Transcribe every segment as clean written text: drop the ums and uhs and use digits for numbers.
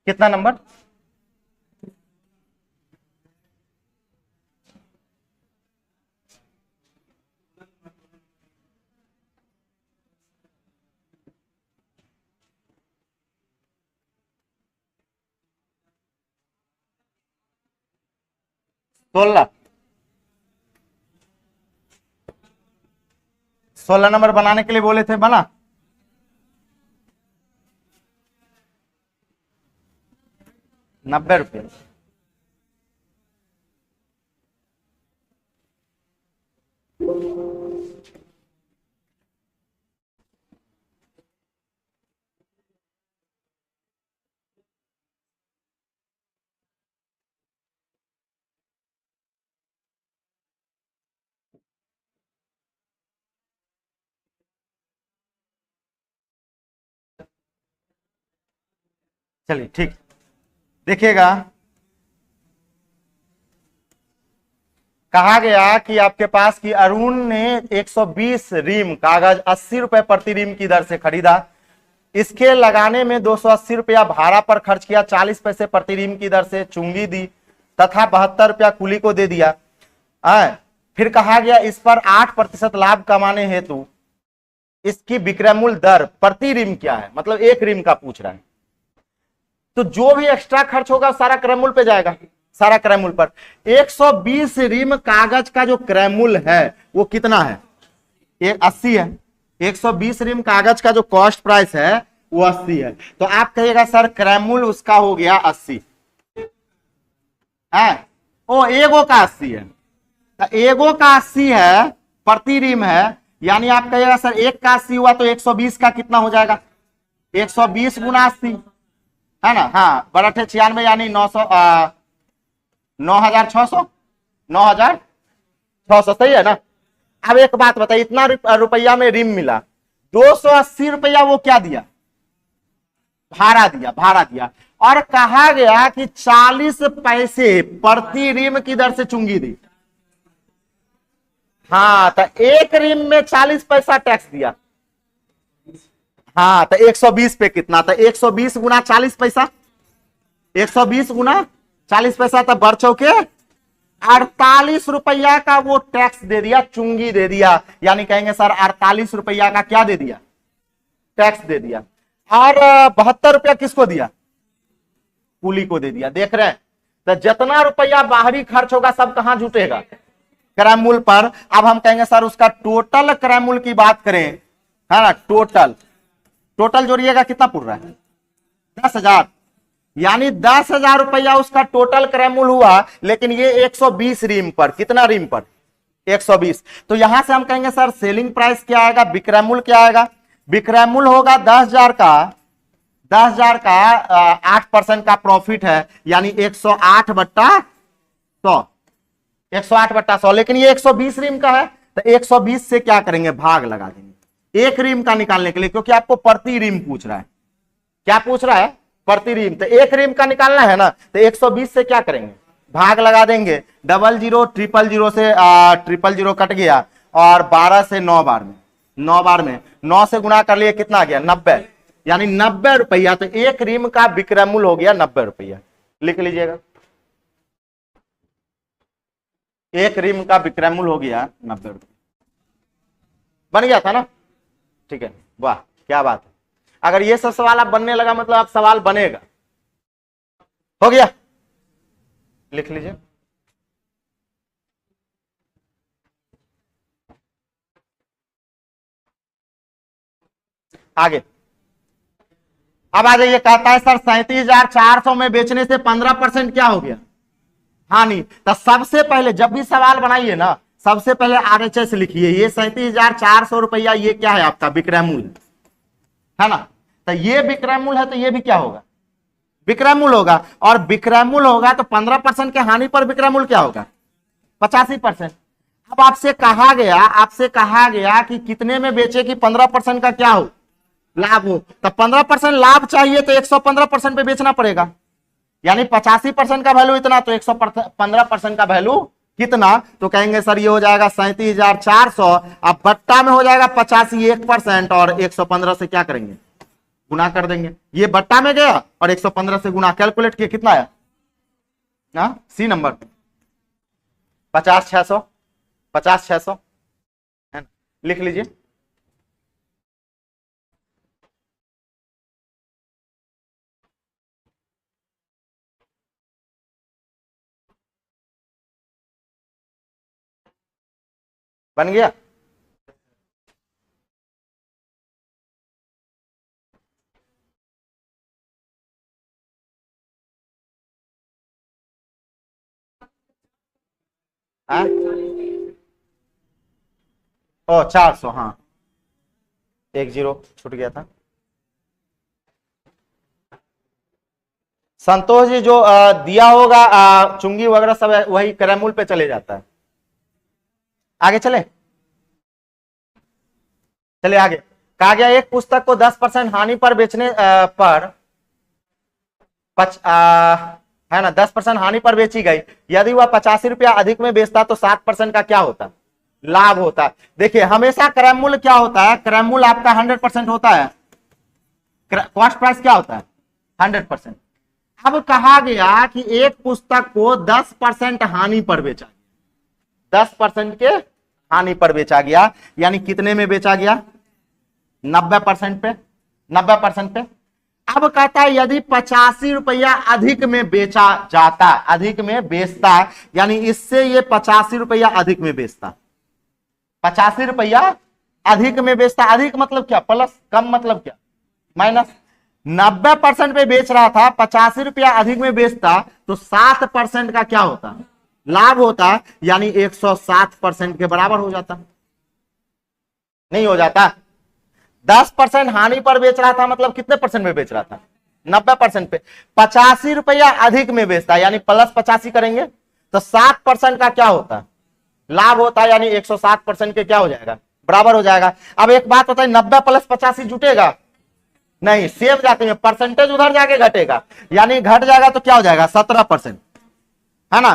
कितना नंबर? सोलह। 16 नंबर बनाने के लिए बोले थे, बना? ₹90। चलिए ठीक, देखिएगा, कहा गया कि आपके पास कि अरुण ने 120 रीम कागज 80 रुपए प्रति रीम की दर से खरीदा। इसके लगाने में 280 रुपया भाड़ा पर खर्च किया, 40 पैसे प्रति रीम की दर से चुंगी दी तथा 72 रुपया कुली को दे दिया। फिर कहा गया इस पर 8% लाभ कमाने हेतु इसकी विक्रय मूल्य दर प्रति रीम क्या है, मतलब एक रीम का पूछ रहा है। तो जो भी एक्स्ट्रा खर्च होगा सारा क्रय मूल्य पे जाएगा, सारा क्रय मूल्य पर। 120 रीम कागज का जो क्रय मूल्य है वो कितना है? 80 है। 120 रीम कागज का जो कॉस्ट प्राइस है वो 80 है। तो आप कहिएगा सर क्रय मूल्य उसका हो गया 80 है, ओ एगो का 80 है, तो एगो का 80 है प्रति रीम है, यानी आप कहिएगा सर 1 का 80 हुआ तो 120 का कितना हो जाएगा, 120 गुना 80, है ना। हाँ, बराठे 96 यानी 900 9600, 9600 सही है ना। अब एक बात बताइए, इतना रुपया में रिम मिला, 280 रुपया वो क्या दिया, भाड़ा दिया, भाड़ा दिया। और कहा गया कि 40 पैसे प्रति रिम की दर से चुंगी दी। हाँ, तो एक रिम में 40 पैसा टैक्स दिया। हाँ, तो 120 पे कितना, तो 120 गुना 40 पैसा, 120 गुना 40 पैसा, तो बढ़ चौके 48 रुपया का वो टैक्स दे दिया, चुंगी दे दिया। यानी कहेंगे सर 48 रुपया का क्या दे दिया, टैक्स दे दिया। और 72 रुपया किसको दिया, कुली को दे दिया। देख रहे हैं, तो जितना रुपया बाहरी खर्च होगा सब कहां जुटेगा, क्रय मूल्य पर। अब हम कहेंगे सर उसका टोटल क्रय मूल्य की बात करें, है ना, टोटल जोड़िएगा कितना पड़ रहा है, 10,000। यानी 10,000 रुपया उसका टोटल क्रय मूल्य हुआ, लेकिन ये 120 रिम पर, कितना रिम पर, 120। तो यहां से हम कहेंगे सर सेलिंग प्राइस क्या आएगा, विक्रय मूल्य क्या आएगा। विक्रय मूल्य होगा 10,000 का, 10,000 का 8% का प्रॉफिट है, यानी 108 बट्टा 100, 108 बट्टा 100। लेकिन ये 120 रिम का है, तो 120 से क्या करेंगे, भाग लगा देंगे एक रिम का निकालने के लिए, क्योंकि आपको प्रति रिम पूछ रहा है। क्या पूछ रहा है, प्रति रिम। तो एक रिम का निकालना है ना, तो 120 से क्या करेंगे, भाग लगा देंगे। 00 000 से 000 कट गया, और 12 से 9 बार में, 9 बार में 9 से गुणा कर लिए, कितना आ गया, 90, यानी 90 रुपया। तो एक रिम का विक्रय मूल्य हो गया 90 रुपया, लिख लीजिएगा। एक रिम का विक्रय मूल्य हो गया 90 रुपया, बन गया था ना। ठीक है, वाह क्या बात है। अगर ये सब सवाल आप बनने लगा मतलब आप सवाल बनेगा। हो गया, लिख लीजिए। आगे अब आ जाइए, कहता है सर 37,400 में बेचने से 15% क्या हो गया, हानि। तो सबसे पहले जब भी सवाल बनाइए ना, सबसे पहले RHS लिखिए। ये 37,400 रुपया ये क्या है, आपका विक्रय मूल्य है ना। तो ये विक्रय मूल्य है, तो ये भी क्या होगा, विक्रय मूल्य होगा। और विक्रय मूल्य होगा तो 15% के हानि पर विक्रय मूल्य क्या होगा, 85%। अब आपसे कहा गया कि कितने में बेचे कि 15% का क्या हो, लाभ हो। तो 15% लाभ चाहिए तो 115% पे बेचना पड़ेगा, यानी 85% का वैल्यू इतना, तो 115% का वैल्यू कितना। तो कहेंगे सर ये हो जाएगा 37,400, अब बट्टा में हो जाएगा 85 1%, और 115 से क्या करेंगे, गुना कर देंगे। ये बट्टा में गया और 115 से गुना, कैलकुलेट किए कितना आया, सी नंबर 50,600, 50,600 है ना, लिख लीजिए। बन गया। ओ 400, हाँ 10 छूट गया था। संतोष जी जो दिया होगा चुंगी वगैरह सब वही क्रय मूल्य पे चले जाता है। आगे चले आगे। कहा गया एक पुस्तक को 10% हानि पर बेचने पर है ना 10% हानि पर बेची गई, यदि वह 85 रुपया अधिक में बेचता तो 7% का क्या होता, लाभ होता। देखिए हमेशा क्रय मूल्य क्या होता है, क्रय मूल्य आपका 100% होता है, कॉस्ट प्राइस क्या होता है 100%। अब कहा गया कि एक पुस्तक को 10% हानि पर बेचा, 10% के हानि पर बेचा गया, यानी कितने में बेचा गया 90% पे, 90% पे। अब कहता है यदि 85 रुपया अधिक में बेचा जाता, अधिक में बेचता, यानी इससे ये 85 रुपया अधिक में बेचता, 85 रुपया अधिक में बेचता। अधिक मतलब क्या, प्लस, कम मतलब क्या, माइनस। 90% पे बेच रहा था, 85 रुपया अधिक में बेचता तो 7% का क्या होता, लाभ होता, यानी 107% के बराबर हो जाता। नहीं हो जाता। 10% हानि पर बेच रहा था, मतलब कितने परसेंट में बेच रहा था? 90% पे। 85 रुपया अधिक में बेचता है, यानी प्लस 85 करेंगे तो 7% का क्या होता है? लाभ होता है, यानी 107% के क्या हो जाएगा? बराबर हो जाएगा। अब एक बात होता है, 90 प्लस 85 जुटेगा? नहीं, सेम जाते हैं, परसेंटेज उधर जाके घटेगा, यानी घट जाएगा तो क्या हो जाएगा? 17%, है ना?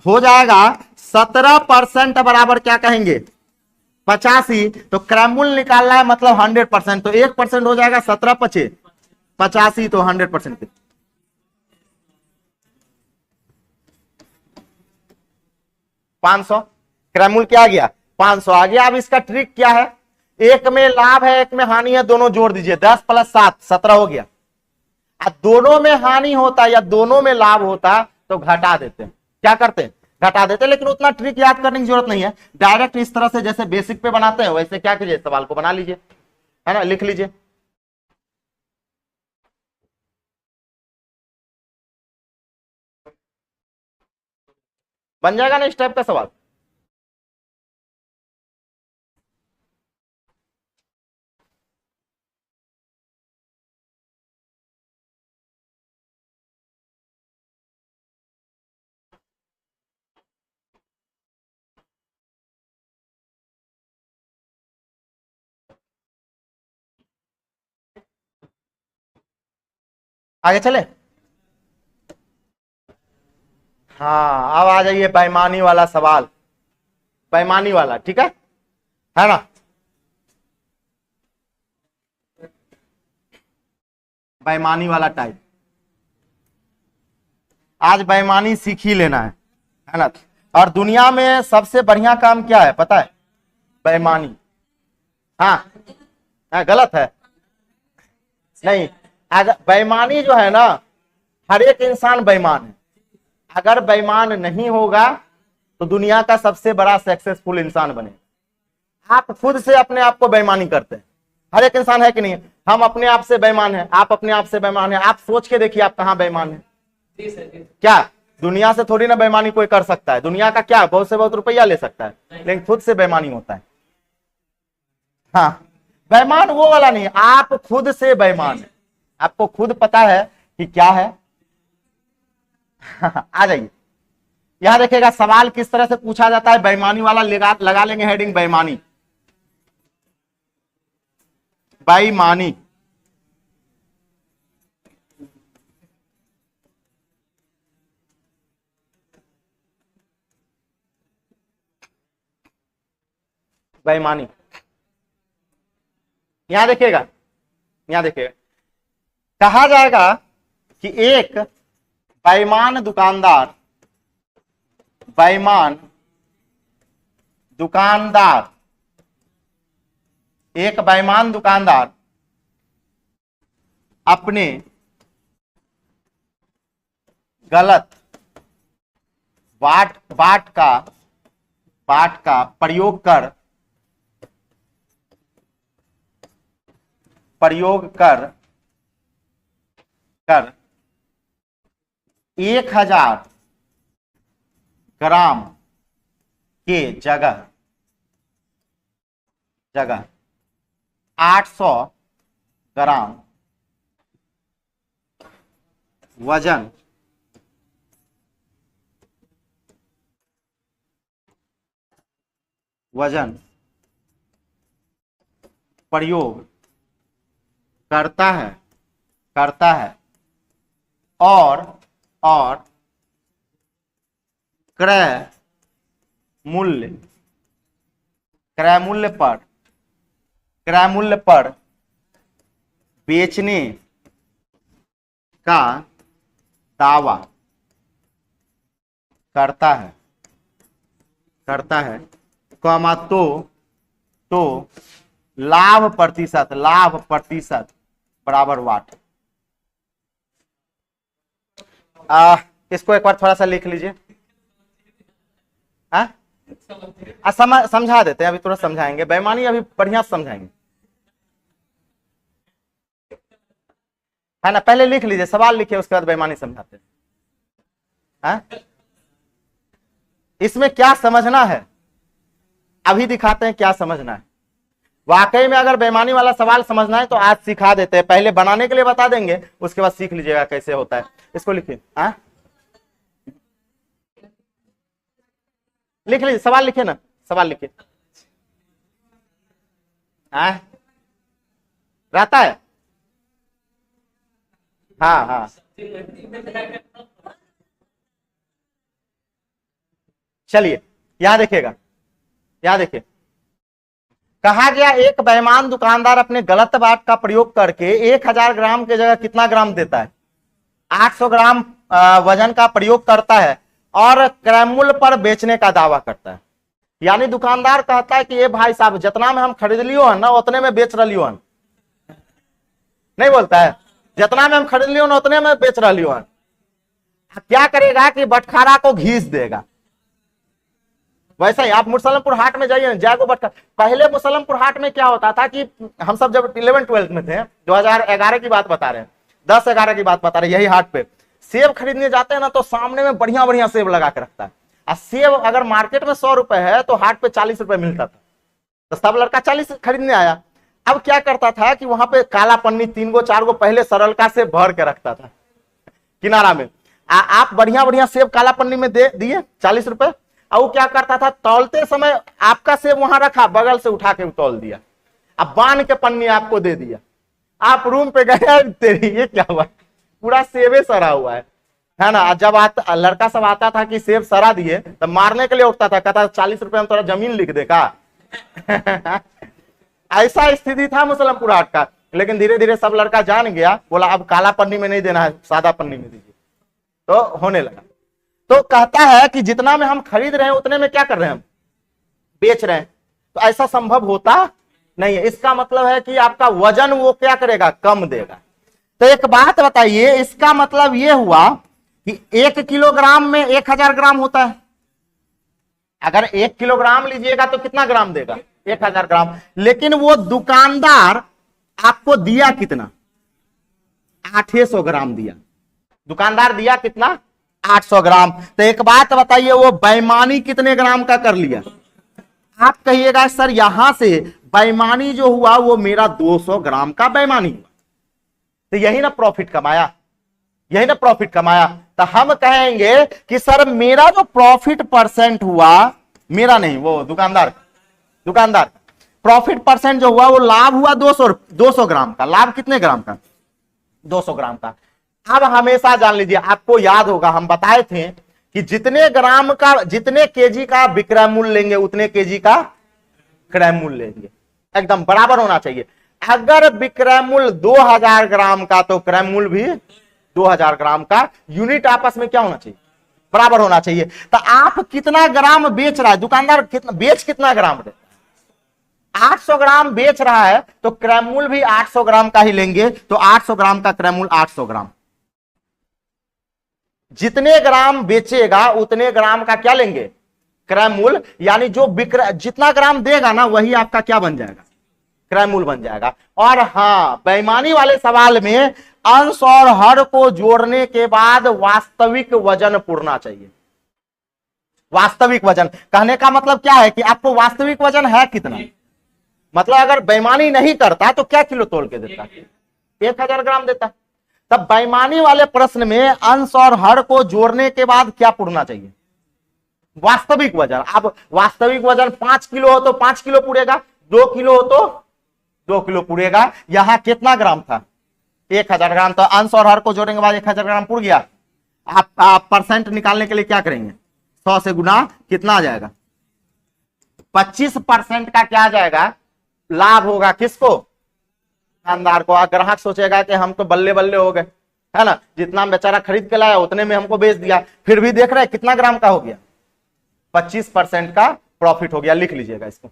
हो जाएगा 17% बराबर क्या कहेंगे? 85। तो क्रयमूल्य निकालना है, मतलब 100%, तो 1% हो जाएगा 17 पचे 85, तो 100% पे 500। क्रयमूल्य क्या आ गया? 500 आ गया। अब इसका ट्रिक क्या है? एक में लाभ है, एक में हानि है, दोनों जोड़ दीजिए, 10 प्लस 7 17 हो गया। अब दोनों में हानि होता या दोनों में लाभ होता तो घटा देते हैं। क्या करते हैं? घटा देते हैं। लेकिन उतना ट्रिक याद करने की जरूरत नहीं है, डायरेक्ट इस तरह से जैसे बेसिक पे बनाते हैं वैसे क्या कीजिए, सवाल को बना लीजिए, है ना, लिख लीजिए। बन जाएगा ना इस टाइप का सवाल? आगे चले। हाँ, अब आ जाइए बेईमानी वाला सवाल, बेईमानी वाला, ठीक है ना? बेईमानी वाला टाइप, आज बेईमानी सीख ही लेना है ना? और दुनिया में सबसे बढ़िया काम क्या है पता है? बेईमानी। हाँ, गलत है? नहीं, अगर बेईमानी जो है ना, हर एक इंसान बेईमान है। अगर बेईमान नहीं होगा तो दुनिया का सबसे बड़ा सक्सेसफुल इंसान बनेगा। आप खुद से अपने आप को बेईमानी करते हैं, हर एक इंसान, है कि नहीं? हम अपने आप से बेईमान हैं, आप अपने आप से बेईमान हैं। आप सोच के देखिए आप कहां बेईमान हैं। क्या दुनिया से थोड़ी ना बेईमानी कोई कर सकता है? दुनिया का क्या, बहुत से बहुत रुपया ले सकता है, लेकिन खुद से बेईमानी होता है। हाँ, बेईमान वो वाला नहीं, आप खुद से बेईमान है, आपको खुद पता है कि क्या है। आ जाइए, यहां देखिएगा सवाल किस तरह से पूछा जाता है, बेईमानी वाला लगा लेंगे हेडिंग बेईमानी। बेईमानी, बेईमानी। यहां देखिएगा, यहां देखिएगा, कहा जाएगा कि एक बेईमान दुकानदार, बेईमान दुकानदार, एक बेईमान दुकानदार अपने गलत बाट का प्रयोग कर 1000 ग्राम के जगह 800 ग्राम वजन प्रयोग करता है और क्रय मूल्य पर बेचने का दावा करता है कमा तो लाभ प्रतिशत बराबर वाट। इसको एक बार थोड़ा सा लिख लीजिए। समझा देते हैं, अभी थोड़ा समझाएंगे बेईमानी, अभी बढ़िया समझाएंगे, है ना? पहले लिख लीजिए, सवाल लिखिए, उसके बाद बेईमानी समझाते हैं। इसमें क्या समझना है अभी दिखाते हैं, क्या समझना है वाकई में अगर बेईमानी वाला सवाल समझना है तो आज सिखा देते हैं, पहले बनाने के लिए बता देंगे, उसके बाद सीख लीजिएगा कैसे होता है। इसको लिखिए, लिख लीजिए, सवाल लिखिए ना, सवाल लिखिए। रहता है, हाँ हाँ। चलिए यहां देखिएगा, यहां देखिए, कहा गया एक बेईमान दुकानदार अपने गलत बात का प्रयोग करके 1000 ग्राम की जगह कितना ग्राम देता है? 800 ग्राम वजन का प्रयोग करता है और क्रय मूल्य पर बेचने का दावा करता है। यानी दुकानदार कहता है कि ये भाई साहब जितना में हम खरीद लियो है ना उतने में बेच रही हन, नहीं बोलता है, जितना में हम खरीद लियो ना उतने में बेच रही हन। क्या करेगा कि बटखारा को घीस देगा। वैसा ही आप मुसलमपुर हाट में जाइए, जागो बटखारा। पहले मुसलमपुर हाट में क्या होता था कि हम सब जब 11-12 में थे, 2011 की बात बता रहे हैं, 10-11 की बात बता रहे हैं, यही हाट पे सेब खरीदने जाते हैं ना तो सामने में बढ़िया बढ़िया सेब लगा के रखता है। और सेब अगर मार्केट में 100 रुपए है तो हाट पे 40 रुपए मिलता था, तो सब लड़का 40 खरीदने आया। अब क्या करता था कि वहां पे काला पन्नी 3 गो 4 गो पहले सरलका से भर के रखता था किनारा में। आप बढ़िया बढ़िया सेब काला पन्नी में दे दिए 40 रुपए, और वो क्या करता था तौलते समय आपका सेब वहां रखा, बगल से उठा के तौल दिया, अब बांध के पन्नी आपको दे दिया। आप रूम पे गए, तेरी ये क्या हुआ, पूरा सेबे सरा हुआ है ना। जब लड़का सब आता था कि सेब सरा दिए तब मारने के लिए उठता था, कहता 40 रुपए में थोड़ा जमीन लिख दे का। ऐसा स्थिति था मुसलमपुर हाट का। लेकिन धीरे धीरे सब लड़का जान गया, बोला अब काला पन्नी में नहीं देना है, सादा पन्नी में दीजिए, तो होने लगा। तो कहता है कि जितना में हम खरीद रहे हैं उतने में क्या कर रहे हैं, हम बेच रहे हैं। तो ऐसा संभव होता नहीं है। इसका मतलब है कि आपका वजन वो क्या करेगा, कम देगा। तो एक बात बताइए, इसका मतलब ये हुआ कि 1 किलोग्राम में 1000 ग्राम होता है। अगर 1 किलोग्राम लीजिएगा तो कितना ग्राम देगा, 1000 ग्राम। लेकिन वो दुकानदार आपको दिया कितना, 800 ग्राम दिया। दुकानदार दिया कितना, 800 ग्राम। तो एक बात बताइए, वो बेईमानी कितने ग्राम का कर लिया? आप कहिएगा सर यहां से बेईमानी जो हुआ वो मेरा 200 ग्राम का बेईमानी हुआ। तो यही ना प्रॉफिट कमाया, यही ना प्रॉफिट कमाया। तो हम कहेंगे कि सर मेरा जो प्रॉफिट परसेंट हुआ, मेरा नहीं, वो दुकानदार प्रॉफिट परसेंट जो हुआ वो लाभ हुआ 200 ग्राम का। लाभ कितने ग्राम का, 200 ग्राम का। अब हमेशा जान लीजिए, आपको याद होगा हम बताए थे कि जितने ग्राम का, जितने केजी का विक्रय मूल्य लेंगे उतने केजी का क्रय मूल्य लेंगे, एकदम बराबर होना चाहिए। अगर विक्रय मूल्य 2000 ग्राम का तो क्रय मूल्य भी 2000 ग्राम का। यूनिट आपस में क्या होना चाहिए, बराबर होना चाहिए। तो आप कितना ग्राम बेच रहा है, दुकानदार कितना ग्राम देता है, 800 ग्राम बेच रहा है तो क्रय मूल्य भी 800 ग्राम का ही लेंगे। तो 800 ग्राम का क्रय मूल्य 800 ग्राम। जितने ग्राम बेचेगा उतने ग्राम का क्या लेंगे, क्रय मूल्य। यानी जो विक्रय जितना ग्राम देगा ना वही आपका क्या बन जाएगा, क्रय मूल्य बन जाएगा। और हां, बेईमानी वाले सवाल में अंश और हर को जोड़ने के बाद वास्तविक वजन पूरना चाहिए। वास्तविक वजन कहने का मतलब क्या है कि आपको वास्तविक वजन है कितना। मतलब अगर बेईमानी नहीं करता तो क्या किलो तोल के देता, 1000 ग्राम देता। तब बेईमानी वाले प्रश्न में अंश और हर को जोड़ने के बाद क्या पूरना चाहिए, वास्तविक वजन। अब वास्तविक वजन 5 किलो हो तो 5 किलो पूरेगा, 2 किलो हो तो 2 किलो पूरेगा। यहां कितना ग्राम था, 1000 ग्राम। तो अंश और हर को जोड़ने के बाद 1000 ग्राम पूर गया। आप परसेंट निकालने के लिए क्या करेंगे, 100 से गुना कितना आ जाएगा, 25% का क्या आ जाएगा, लाभ होगा। किसको, दुकानदार को। ग्राहक सोचेगा कि हम तो बल्ले बल्ले हो गए, है ना, जितना बेचारा खरीद के लाया उतने में हमको बेच दिया। फिर भी देख रहे हैं कितना ग्राम का हो गया, 25% का प्रॉफिट हो गया। लिख लीजिएगा इसको।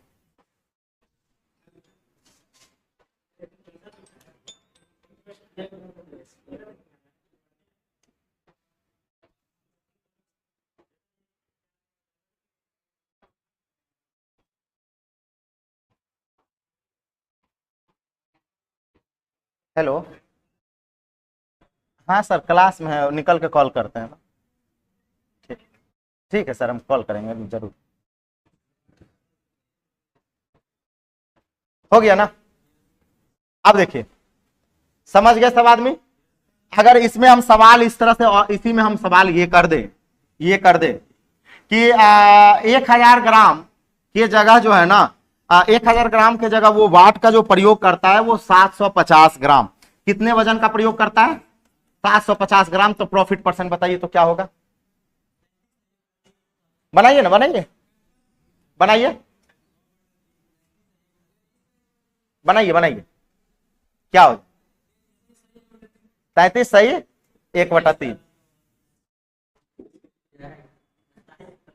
हेलो, हाँ सर क्लास में है, निकल के कॉल करते हैं ना। ठीक, ठीक है सर, हम कॉल करेंगे जरूर। हो गया ना। अब देखिए, समझ गए सब आदमी। अगर इसमें हम सवाल इस तरह से और इसी में हम सवाल ये कर दे कि 1000 ग्राम की जगह जो है ना, 1000 ग्राम की जगह वो वाट का जो प्रयोग करता है वो 750 ग्राम, कितने वजन का प्रयोग करता है? 750 ग्राम। तो प्रॉफिट परसेंट बताइए तो क्या होगा? बनाइए ना, बनाइए बनाइए बनाइए बनाइए। क्या हो? 33 सही, 1/3।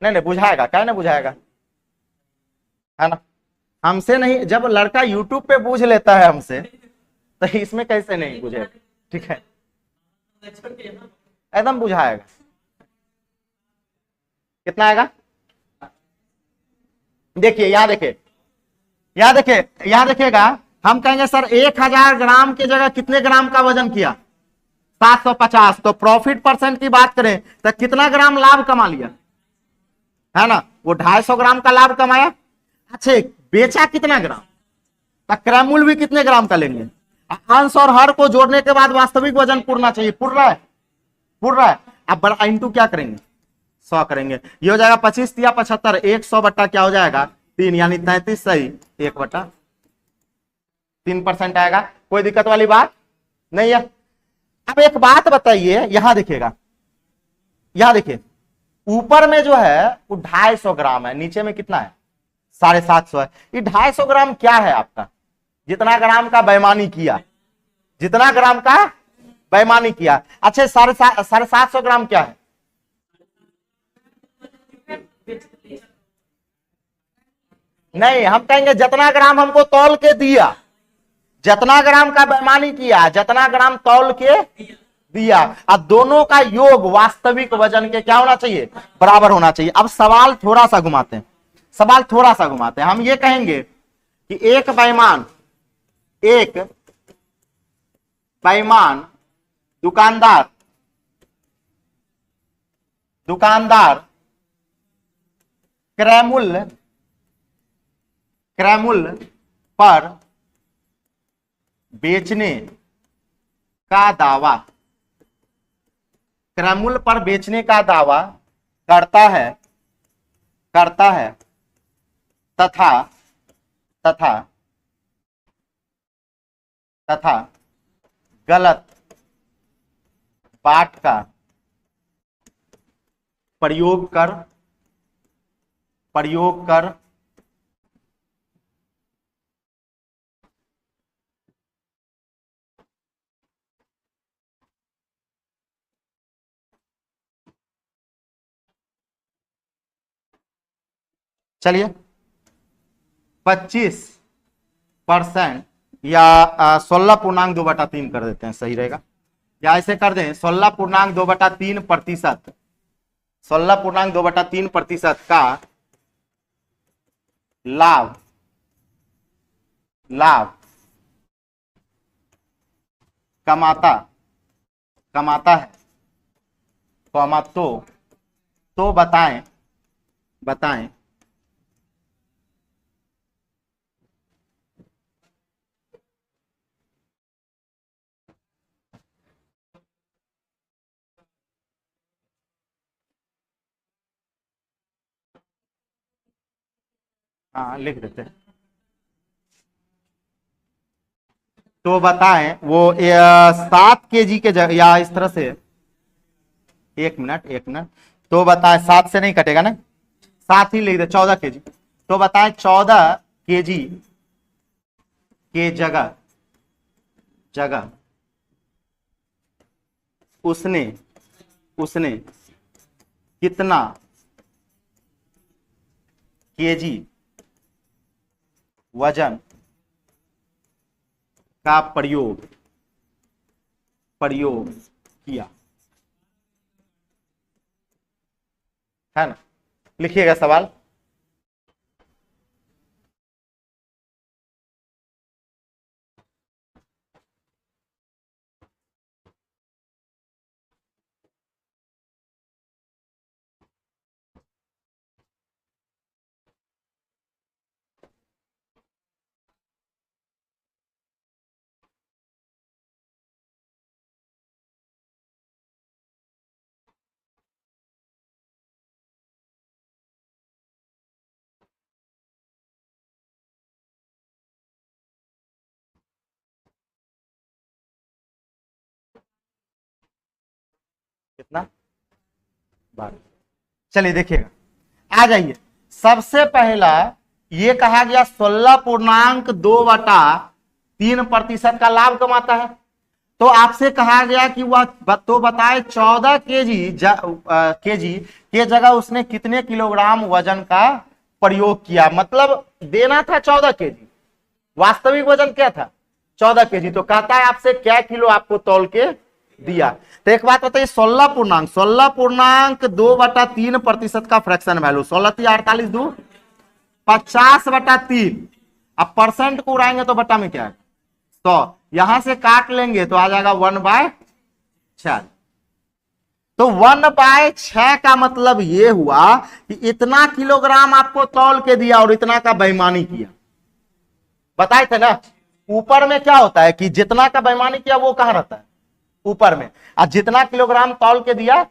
नहीं नहीं बुझाएगा, क्या नहीं बुझाएगा, है ना। हमसे नहीं, जब लड़का यूट्यूब पे पूछ लेता है हमसे, तो इसमें कैसे नहीं बुझेगा? ठीक है, एकदम बुझाएगा। कितना आएगा? देखिए यहाँ देखिए, यहाँ देखिए, यहाँ देखिएगा। हम कहेंगे सर 1000 ग्राम की जगह कितने ग्राम का वजन किया? 750। तो प्रॉफिट परसेंट की बात करें तो कितना ग्राम लाभ कमा लिया, है ना? वो 250 ग्राम का लाभ कमाया। अच्छा, बेचा कितना ग्राम? तो क्रय भी कितने ग्राम का लेंगे? अंश और हर को जोड़ने के बाद वास्तविक वजन पूरना चाहिए। पूर रहा है? पूर रहा है। अब बड़ा इंटू क्या करेंगे? 100 करेंगे। ये हो जाएगा 25 या 75, 100 बट्टा क्या हो जाएगा? 3, यानी 33 सही, 1/3% आएगा। कोई दिक्कत वाली बात नहीं है। अब एक बात बताइए, यहां देखिएगा, यहां देखिए, ऊपर में जो है वो 250 ग्राम है, नीचे में कितना है? 750 है। ये 250 ग्राम क्या है आपका? जितना ग्राम का बेईमानी किया, जितना ग्राम का बेईमानी किया। अच्छा, 750 ग्राम क्या है? नहीं, हम कहेंगे जितना ग्राम हमको तौल के दिया, जितना ग्राम का बेईमानी किया, जितना ग्राम तौल के दिया, अब दोनों का योग वास्तविक वजन के क्या होना चाहिए? बराबर होना चाहिए। अब सवाल थोड़ा सा घुमाते हैं, सवाल थोड़ा सा घुमाते हैं। हम ये कहेंगे कि एक बेईमान दुकानदार दुकानदार क्रय मूल्य पर बेचने का दावा क्रय मूल्य पर बेचने का दावा करता है करता है तथा तथा तथा गलत बाट का प्रयोग कर चलिए 25% या 16.2/3 कर देते हैं, सही रहेगा। या ऐसे कर दें 16.2/3%, 16.2/3% का लाभ लाभ कमाता कमाता है, कौमा तो बताएं बताएं हाँ लिख देते हैं। तो बताएं वो 7 kg के जगह, या इस तरह से, 1 मिनट, तो बताएं, 7 से नहीं कटेगा ना, 7 ही लिख दे, 14 kg। तो बताएं 14 kg के जगह उसने उसने कितना केजी वजन का प्रयोग किया, है ना। लिखिएगा सवाल। कितना 12। चलिए देखिएगा, आ जाइए। सबसे पहला ये कहा गया 16.2/3% का लाभ कमाता है। तो आपसे कहा गया कि वह तो बताए 14 केजी के जगह उसने कितने किलोग्राम वजन का प्रयोग किया। मतलब देना था 14 केजी, वास्तविक वजन क्या था 14 केजी। तो कहता है आपसे क्या किलो आपको तौल के दिया। तो एक बात बताइए, 16.2/3% का फ्रैक्शन वैल्यू 16×48 50/3। अब परसेंट को उड़ाएंगे तो बटा में क्या है 100, यहां से काट लेंगे तो आ जाएगा 1/6। तो 1/6 का मतलब यह हुआ कि इतना किलोग्राम आपको तौल के दिया और इतना का बेईमानी किया। बताए थे ना, ऊपर में क्या होता है कि जितना का बेईमानी किया वो कहां रहता है ऊपर में, और जितना किलोग्राम तौल के दिया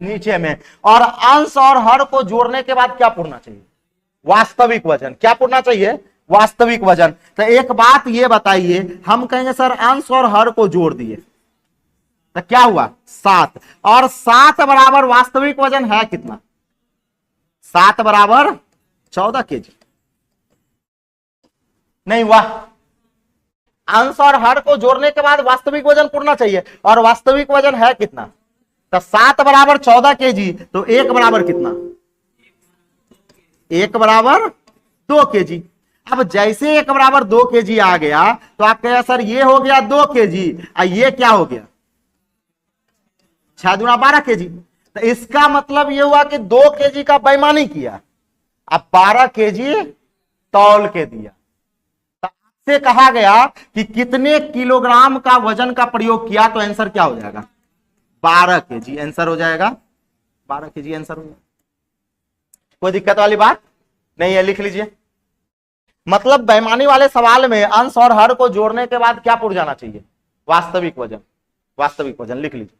नीचे में। और अंश और हर को जोड़ने के बाद क्या पूछना चाहिए, वास्तविक वजन। क्या पूछना चाहिए, वास्तविक वजन। तो एक बात ये बताइए, हम कहेंगे सर अंश और हर को जोड़ दिए तो क्या हुआ 7, और 7 बराबर वास्तविक वजन है कितना, 7 बराबर 14 केजी। नहीं हुआ, अंश और हर को जोड़ने के बाद वास्तविक वजन पूछना चाहिए, और वास्तविक वजन है कितना। तो 7 बराबर 14 केजी, तो 1 बराबर कितना, 1 बराबर 2 केजी। अब जैसे 1 बराबर 2 केजी आ गया तो आप कहें सर ये हो गया 2 केजी और ये क्या हो गया 6 दूना 12 केजी। तो इसका मतलब ये हुआ कि 2 केजी का बेईमानी किया, अब 12 केजी तौल के दिया। तो आपसे कहा गया कि कितने किलोग्राम का वजन का प्रयोग किया, तो आंसर क्या हो जाएगा 12 केजी आंसर हो जाएगा, 12 केजी आंसर हो जाएगा। कोई दिक्कत वाली बात नहीं है, लिख लीजिए। मतलब बेईमानी वाले सवाल में अंश और हर को जोड़ने के बाद क्या पूछ जाना चाहिए, वास्तविक वजन। वास्तविक वजन लिख लीजिए।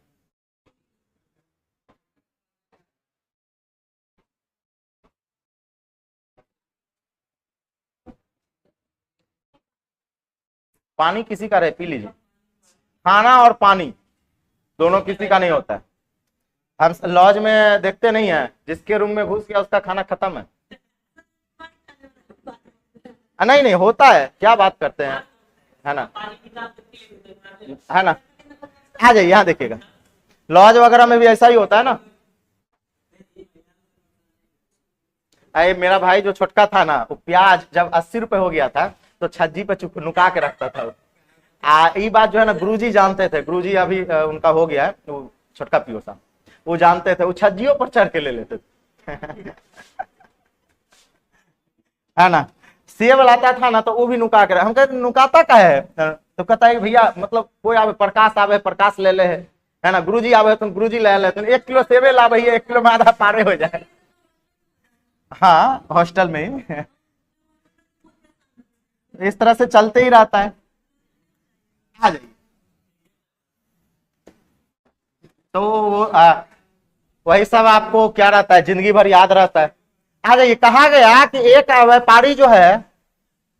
पानी किसी का रहे पी लीजिए, खाना और पानी दोनों किसी का नहीं होता है। हम लॉज में देखते नहीं है, जिसके रूम में घुस गया उसका खाना खत्म है। नहीं नहीं होता है, क्या बात करते हैं, है ना, है ना। आ जाइए यहाँ देखिएगा, लॉज वगैरह में भी ऐसा ही होता है ना। अरे मेरा भाई जो छोटका था ना, वो प्याज जब 80 रुपए हो गया था तो छज्जी पे चुप नुका के रखता था। ये बात जो है ना गुरुजी जानते थे, गुरुजी अभी उनका हो गया है, वो छोटका पियो साहब, वो जानते थे, वो छज्जियों पर चढ़ के ले लेते थे है ना। सेब लाता था ना तो वो भी नुका के, हम कहते नुकाता का है, तो कहता है भैया मतलब कोई आवे प्रकाश आवे प्रकाश ले ले है ना, गुरुजी आवे तो गुरुजी ले ले, तो 1 किलो सेबे ला भैया, 1 किलो में आधा पारे हो जाए। हाँ हॉस्टल में ही इस तरह से चलते ही रहता है। आ जाइए, तो वही सब आपको क्या रहता है, जिंदगी भर याद रहता है। आ जाइए, कहा गया कि एक व्यापारी जो है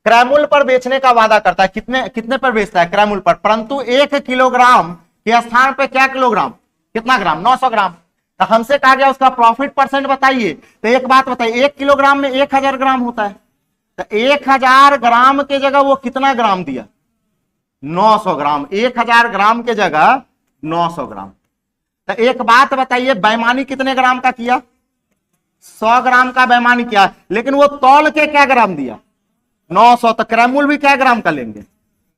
क्रयमूल्य पर बेचने का वादा करता है, कितने कितने पर बेचता है क्रयमूल्य पर, परंतु 1 किलोग्राम के स्थान पे क्या किलोग्राम, कितना ग्राम 900 ग्राम। तो हमसे कहा गया उसका प्रॉफिट परसेंट बताइए। तो एक बात बताइए, 1 किलोग्राम में 1000 ग्राम होता है, तो 1000 ग्राम के जगह वो कितना ग्राम दिया 900 ग्राम, 1000 ग्राम के जगह 900 ग्राम। तो एक बात बताइए, बेईमानी कितने ग्राम का किया 100 ग्राम का बेईमानी किया, लेकिन वो तौल के क्या ग्राम दिया 900। तो क्रयमूल्य भी क्या ग्राम का लेंगे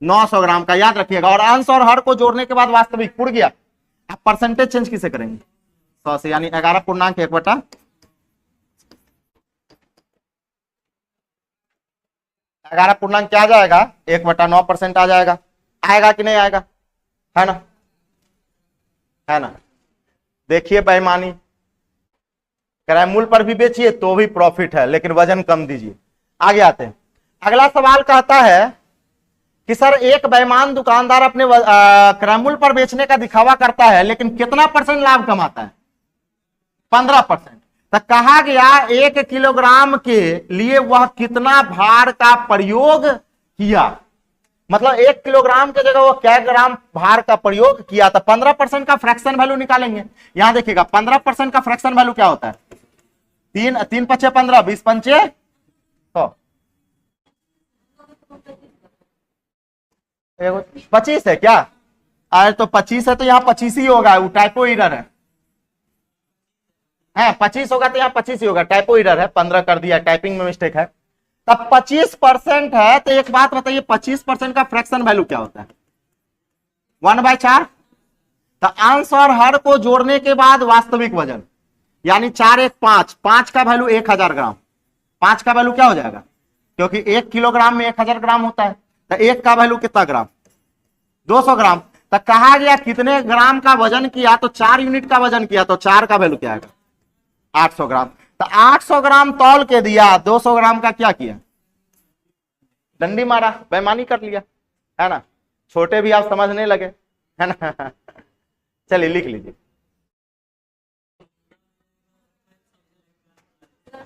900 ग्राम का, याद रखिएगा। और अंश और हर को जोड़ने के बाद वास्तविक उड़ गया। आप परसेंटेज चेंज किसे करेंगे 100 से, यानी 11.1/11 क्या आ जाएगा 1/9% आ जाएगा। आएगा कि नहीं आएगा, है ना, है ना। देखिए बेईमानी, क्रयमूल्य पर भी बेचिए तो भी प्रॉफिट है, लेकिन वजन कम दीजिए। आगे आते हैं, अगला सवाल कहता है कि सर एक बेईमान दुकानदार अपने क्रयमूल्य पर बेचने का दिखावा करता है, लेकिन कितना परसेंट लाभ कमाता है 15%। तो कहा गया 1 किलोग्राम के लिए वह कितना भार का प्रयोग किया। मतलब 1 किलोग्राम की जगह वो क्या ग्राम भार का प्रयोग किया था। 15% का फ्रैक्शन वैल्यू निकालेंगे। यहां देखिएगा 15% का फ्रैक्शन वैल्यू क्या होता है, 3 पचे 15, 20 पंचे 100, 25 है क्या? अरे तो 25 है तो यहाँ 25 ही होगा, वो टाइपो एरर है। 25 होगा तो यहाँ 25 ही होगा, टाइपो एरर है, 15 कर दिया, टाइपिंग में मिस्टेक है। तब 25% है तो एक बात बताइए, 25% का फ्रैक्शन वैल्यू क्या होता है? 1/4। तो अंश और हर को जोड़ने के बाद वास्तविक वजन, यानी 4 1 5, 5 का वैल्यू 1000 ग्राम। 5 का वैल्यू क्या हो जाएगा, क्योंकि 1 किलोग्राम में 1000 ग्राम होता है, तो 1 का वैल्यू कितना ग्राम, 200 ग्राम। तो कहा गया कितने ग्राम का वजन किया, तो 4 यूनिट का वजन किया, तो 4 का वैल्यू क्या आएगा, 800 ग्राम। तो 800 ग्राम तौल के दिया, 200 ग्राम का क्या किया, डंडी मारा, बेईमानी कर लिया, है ना। छोटे भी आप समझने लगे, है ना। चलिए लिख लीजिए।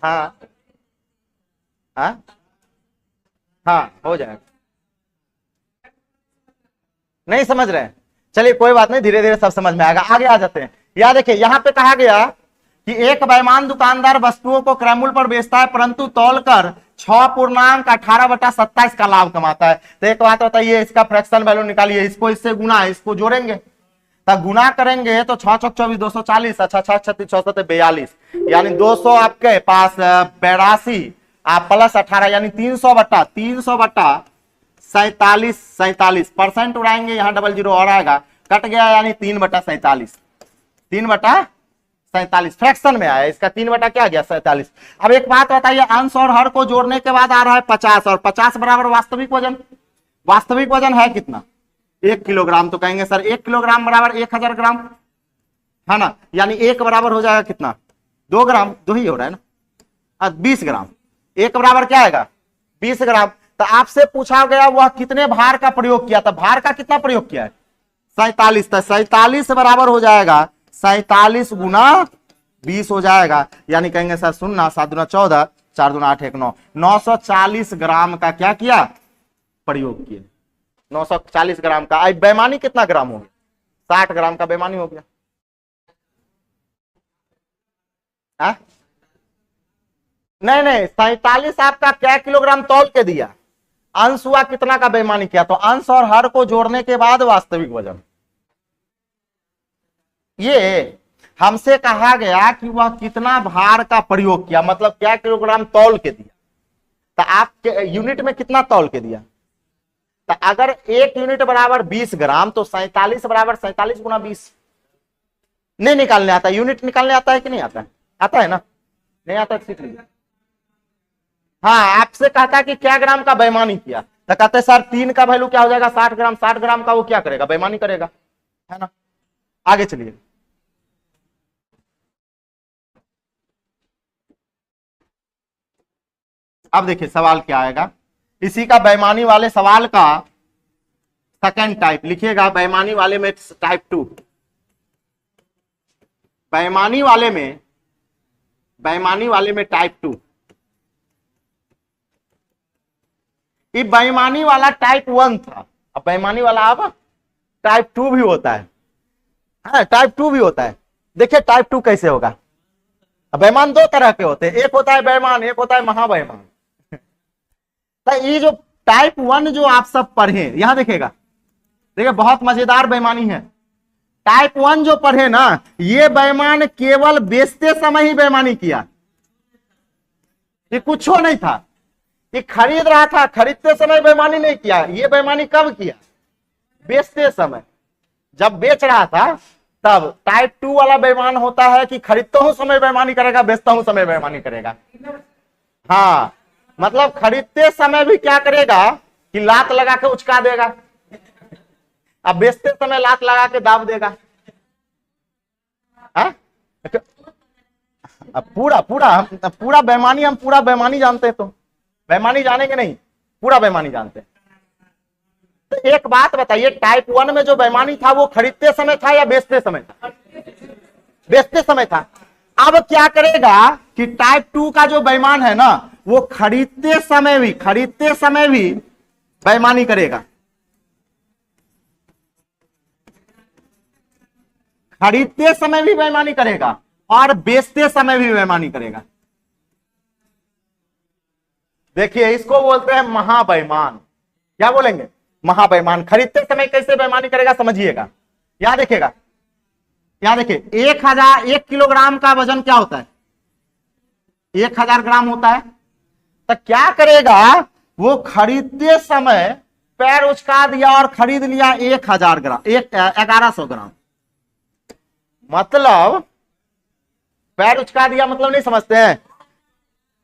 हाँ हाँ हाँ, हो जाएगा। नहीं समझ रहे हैं, चलिए कोई बात नहीं, धीरे धीरे सब समझ में आएगा। आगे आ जाते हैं। या देखिए यहां पे कहा गया कि एक बेईमान दुकानदार वस्तुओं को क्रय मूल्य पर बेचता है, परंतु तौलकर 6.18/27 का लाभ कमाता है। तो एक बात बताइए, इसका फ्रैक्शन वैल्यू निकालिए, इसको इससे गुना है, इसको जोड़ेंगे, तब गुना करेंगे तो 6 चौक 24, 240, अच्छा 6 36 64 42, यानी 200 आपके पास 82 आप प्लस 18, यानी 300/47 परसेंट उड़ाएंगे, यहाँ डबल जीरो और आएगा, कट गया, यानी 3/47, 3/47 फ्रैक्शन में आया, इसका 3 क्या गया 47। अब एक बात बताइए, अंश और हर को जोड़ने के बाद आ रहा है 50, और 50 बराबर वास्तविक वजन। वास्तविक वजन है कितना, 1 किलोग्राम। तो कहेंगे सर 1 किलोग्राम बराबर 1000 ग्राम, है ना, यानी 1 बराबर हो जाएगा कितना, 2 ग्राम, 2 ही हो रहा है ना, 20 ग्राम। 1 बराबर क्या आएगा, 20 ग्राम। तो आपसे पूछा गया वह कितने भार का प्रयोग किया था, भार का कितना प्रयोग किया है, 47। तो 47 बराबर हो जाएगा 47 गुना 20 हो जाएगा, यानी कहेंगे सर 0 7 दूना 14, 4 दूना 8 1 9, 940 ग्राम का क्या किया, प्रयोग किया। 940 ग्राम का। अब बेईमानी कितना ग्राम हो गया, 60 ग्राम का बेईमानी हो गया। नहीं नहीं, 47 आपका क्या किलोग्राम तौल के दिया, अंश हुआ कितना का बेईमानी किया, तो अंश और हर को जोड़ने के बाद वास्तविक वजन। ये हमसे कहा गया कि वह कितना भार का प्रयोग किया, मतलब क्या किलोग्राम तौल के दिया, तो आप यूनिट में कितना तौल के दिया। तो अगर 1 यूनिट बराबर 20 ग्राम, तो 47 बराबर 47 गुना 20। नहीं निकालने आता, यूनिट निकालने आता है कि नहीं आता है, आता है ना, नहीं आता सीख लीजिए। हाँ, आपसे कहता है कि क्या ग्राम का बेईमानी किया, तो कहते सर 3 का वैल्यू क्या हो जाएगा 60 ग्राम, 60 ग्राम का वो क्या करेगा, बेईमानी करेगा, है ना। आगे चलिए। अब देखिए सवाल क्या आएगा, इसी का बेईमानी वाले सवाल का सेकंड टाइप लिखिएगा। बेईमानी वाले में टाइप 2, बेईमानी वाले में टाइप 2। ये बेईमानी वाला टाइप 1 था, अब बेईमानी वाला अब टाइप 2 भी होता है, टाइप 2 भी होता है। देखिए टाइप 2 कैसे होगा। अब बेईमान 2 तरह के होते हैं, एक होता है बेईमान, एक होता है महाबेईमान। तो ये जो टाइप 1 जो आप सब पढ़े, यहां देखिएगा, देखिए बहुत मजेदार बेईमानी है। टाइप 1 जो पढ़े ना, ये बेईमान केवल बेचते समय ही बेईमानी किया, ये कुछ नहीं था, ये खरीद रहा था, खरीदते समय बेईमानी नहीं किया। ये बेईमानी कब किया, बेचते समय, जब बेच रहा था तब। टाइप 2 वाला बेईमान होता है कि खरीदता हूं समय बेईमानी करेगा, बेचता हूं समय बेईमानी करेगा। हाँ, मतलब खरीदते समय भी क्या करेगा कि लात लगा के उचका देगा, अब बेचते समय लात लगा के दाब देगा। अब पूरा बेईमानी, हम पूरा बेईमानी जानते हैं, तो बेईमानी जानेंगे नहीं, पूरा बेईमानी जानते हैं। तो एक बात बताइए, टाइप 1 में जो बेईमानी था वो खरीदते समय था या बेचते समय था, बेचते समय था। अब क्या करेगा कि टाइप 2 का जो बेईमान है ना, वो खरीदते समय भी बेईमानी करेगा, खरीदते समय भी बेईमानी करेगा और बेचते समय भी बेईमानी करेगा। देखिए इसको बोलते हैं महाबेईमान। क्या बोलेंगे? महाबेईमान। खरीदते समय कैसे बेईमानी करेगा समझिएगा। यहां देखिएगा, यहां देखिए 1 किलोग्राम का वजन क्या होता है? 1000 ग्राम होता है। तो क्या करेगा वो, खरीदते समय पैर उचका दिया और खरीद लिया 1000 ग्राम, 1100 ग्राम। मतलब पैर उचका दिया मतलब नहीं समझते हैं?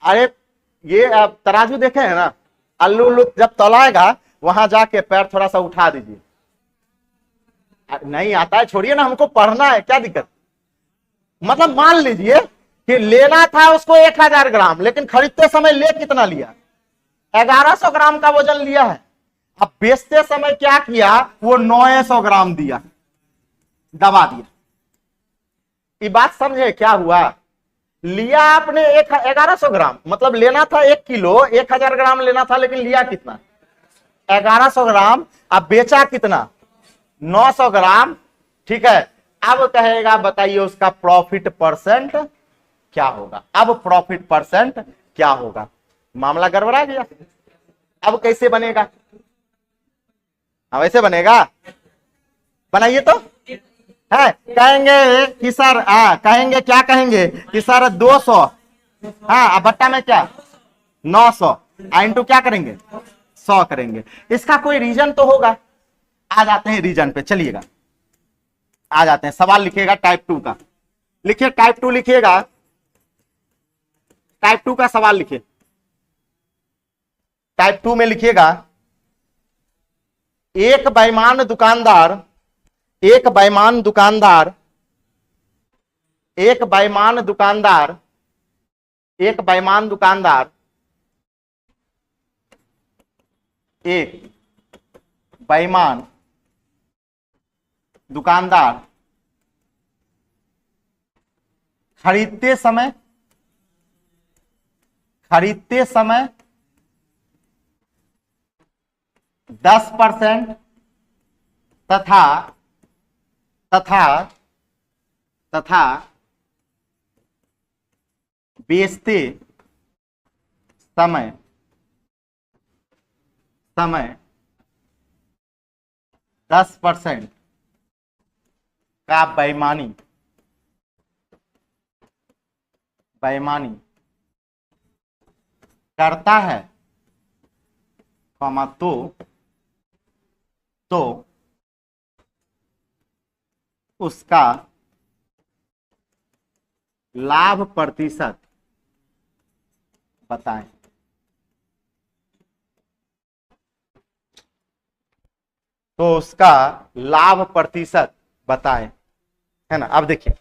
अरे ये आप तराजू देखे हैं ना, आलू उल्लू जब तौलाएगा वहां जाके पैर थोड़ा सा उठा दीजिए। नहीं आता है छोड़िए ना, हमको पढ़ना है, क्या दिक्कत। मतलब मान लीजिए कि लेना था उसको 1000 ग्राम, लेकिन खरीदते समय ले कितना लिया? 1100 ग्राम का वजन लिया है। अब बेचते समय क्या किया, वो 900 ग्राम दिया, दबा दिया। ये बात समझे क्या हुआ? लिया आपने 1100 ग्राम, मतलब लेना था 1 किलो, 1000 ग्राम लेना था, लेकिन लिया कितना? 1100 ग्राम। अब बेचा कितना? 900 ग्राम। ठीक है, अब कहेगा बताइए उसका प्रॉफिट परसेंट क्या होगा? अब प्रॉफिट परसेंट क्या होगा? मामला गड़बड़ा गया। अब कैसे बनेगा? वैसे बनेगा, बनाइए तो। है कहेंगे कि सर कहेंगे क्या कहेंगे कि सर 200, हाँ बट्टा में क्या 900 इंटू क्या करेंगे 100 करेंगे। इसका कोई रीजन तो होगा। आ जाते हैं रीजन पे, चलिएगा आ जाते हैं। सवाल लिखिएगा टाइप 2 का, लिखिए टाइप 2 लिखिएगा, टाइप 2 का सवाल लिखिए। टाइप 2 में लिखिएगा एक बेईमान दुकानदार, एक बेईमान दुकानदार, एक बेईमान दुकानदार, एक बेईमान दुकानदार, एक बेईमान दुकानदार खरीदते समय 10% तथा बेचते समय 10% का बेईमानी करता है, तो उसका लाभ प्रतिशत बताएं। तो उसका लाभ प्रतिशत बताएं, है ना। अब देखिए,